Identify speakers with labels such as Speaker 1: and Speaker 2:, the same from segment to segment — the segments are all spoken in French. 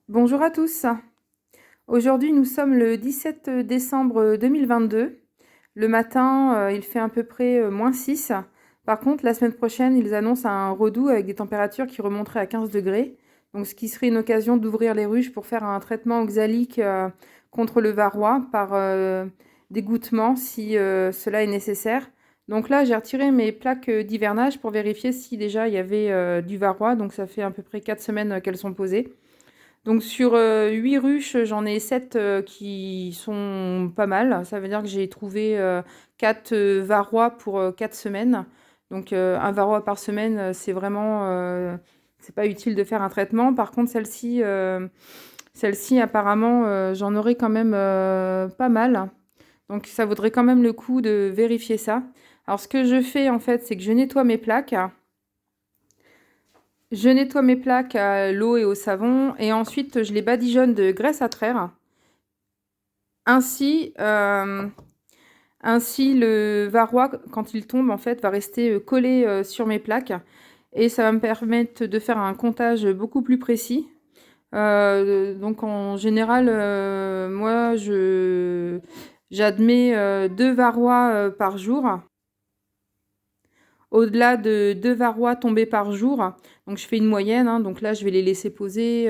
Speaker 1: Bonjour à tous. Aujourd'hui, nous sommes le 17 décembre 2022. Le matin, il fait à peu près -6. Par contre, la semaine prochaine, ils annoncent un redout avec des températures qui remonteraient à 15 degrés. Donc, ce qui serait une occasion d'ouvrir les ruches pour faire un traitement oxalique contre le varroa par dégouttement si cela est nécessaire. Donc là, j'ai retiré mes plaques d'hivernage pour vérifier si déjà il y avait du varroa. Donc, ça fait à peu près 4 semaines qu'elles sont posées. Donc sur 8 ruches, j'en ai 7 qui sont pas mal. Ça veut dire que j'ai trouvé 4 varrois pour 4 semaines. Donc un varroa par semaine, c'est vraiment c'est pas utile de faire un traitement. Par contre, celle-ci apparemment, j'en aurai quand même pas mal. Donc ça vaudrait quand même le coup de vérifier ça. Alors ce que je fais en fait, c'est que je nettoie mes plaques. Je nettoie mes plaques à l'eau et au savon et ensuite je les badigeonne de graisse à traire. Ainsi, ainsi le varroa, quand il tombe, en fait, va rester collé sur mes plaques et ça va me permettre de faire un comptage beaucoup plus précis. Donc en général, moi, j'admets 2 varrois par jour. Au-delà de 2 varrois tombés par jour, donc je fais une moyenne, hein, donc là je vais les laisser poser,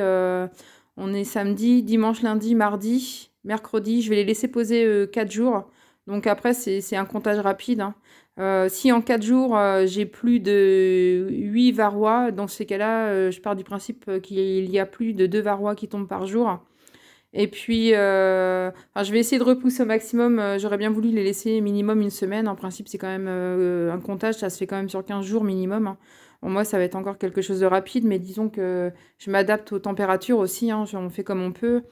Speaker 1: on est samedi, dimanche, lundi, mardi, mercredi, je vais les laisser poser 4 jours. Donc après c'est un comptage rapide, hein. Si en 4 jours j'ai plus de 8 varrois, dans ces cas-là, je pars du principe qu'il y a plus de 2 varrois qui tombent par jour. Et puis, enfin, je vais essayer de repousser au maximum. J'aurais bien voulu les laisser minimum une semaine. En principe, c'est quand même un comptage, ça se fait quand même sur 15 jours minimum, hein. Bon, moi, ça va être encore quelque chose de rapide, mais disons que je m'adapte aux températures aussi, hein, on fait comme on peut.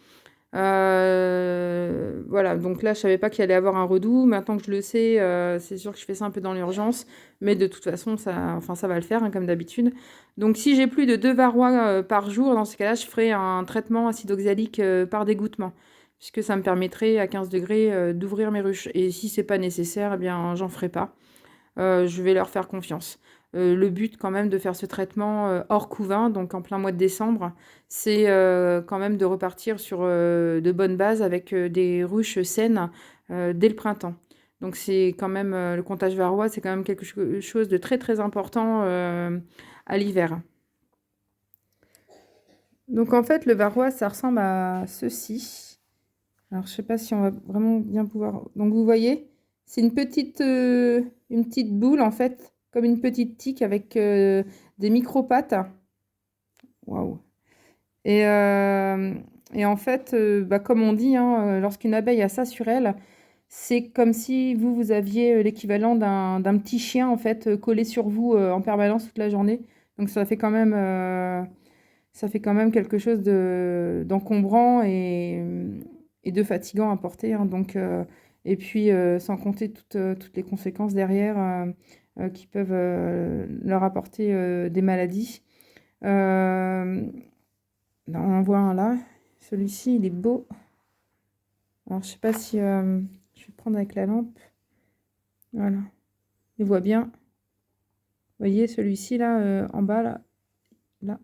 Speaker 1: Voilà, donc là, je savais pas qu'il allait avoir un redout. Maintenant que je le sais, c'est sûr que je fais ça un peu dans l'urgence, mais de toute façon, ça va le faire, hein, comme d'habitude. Donc, si j'ai plus de 2 varrois par jour, dans ce cas-là, je ferai un traitement acide oxalique par dégouttement, puisque ça me permettrait à 15 degrés d'ouvrir mes ruches. Et si c'est pas nécessaire, eh bien, j'en ferai pas. Je vais leur faire confiance. Le but quand même de faire ce traitement hors couvain, donc en plein mois de décembre, c'est quand même de repartir sur de bonnes bases avec des ruches saines dès le printemps. Donc c'est quand même le comptage varrois, c'est quand même quelque chose de très très important à l'hiver. Donc en fait, le varroa, ça ressemble à ceci. Alors je sais pas si on va vraiment bien pouvoir. Donc vous voyez, c'est une petite boule en fait, comme une petite tique avec des micro-pattes. Waouh. Et, euh, et en fait, bah, comme on dit, hein, lorsqu'une abeille a ça sur elle, c'est comme si vous aviez l'équivalent d'un petit chien en fait collé sur vous en permanence toute la journée. Donc ça fait quand même quelque chose d'encombrant et de fatigant à porter, hein. Donc, et puis, sans compter toutes les conséquences derrière qui peuvent leur apporter des maladies. Euh, on en voit un là. Celui-ci, il est beau. Alors, je sais pas si je vais le prendre avec la lampe. Voilà. On voit bien. Vous voyez, celui-ci là, en bas, là,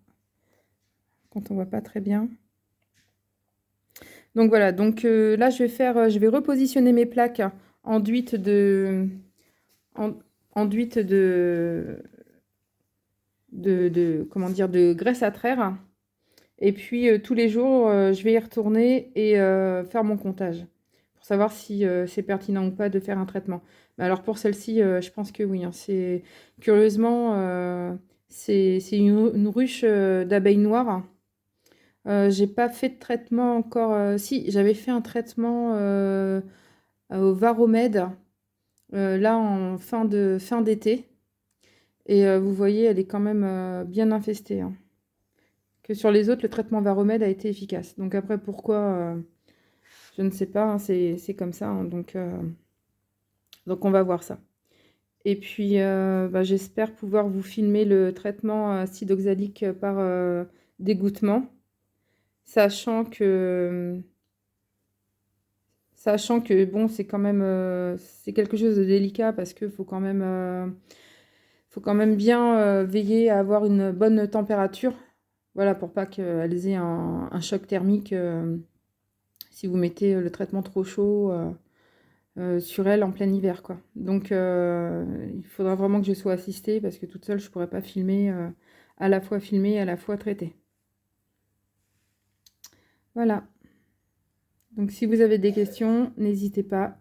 Speaker 1: quand on voit pas très bien. Donc voilà, donc là je vais repositionner mes plaques enduites de, en- enduites comment dire, de graisse à traire. Et puis tous les jours, je vais y retourner et faire mon comptage pour savoir si c'est pertinent ou pas de faire un traitement. Mais alors pour celle-ci, je pense que oui, hein, c'est curieusement, c'est une ruche d'abeilles noires. J'ai pas fait de traitement encore. Si, j'avais fait un traitement au Varomède là en fin d'été. Et vous voyez, elle est quand même bien infestée, hein. Que sur les autres, le traitement Varomède a été efficace. Donc après, pourquoi je ne sais pas, hein, c'est comme ça, hein. Donc on va voir ça. Et puis, bah, j'espère pouvoir vous filmer le traitement acide oxalique par dégouttement, sachant que Sachant que bon, c'est quand même c'est quelque chose de délicat parce que faut quand même bien veiller à avoir une bonne température Voilà, pour pas qu'elles aient un choc thermique si vous mettez le traitement trop chaud sur elles en plein hiver, quoi. Donc, il faudra vraiment que je sois assistée parce que toute seule, je pourrais pas filmer, à la fois filmer, à la fois traiter. Voilà. Donc, si vous avez des questions, n'hésitez pas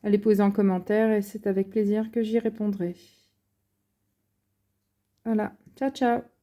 Speaker 1: à les poser en commentaire et c'est avec plaisir que j'y répondrai. Voilà. Ciao, ciao!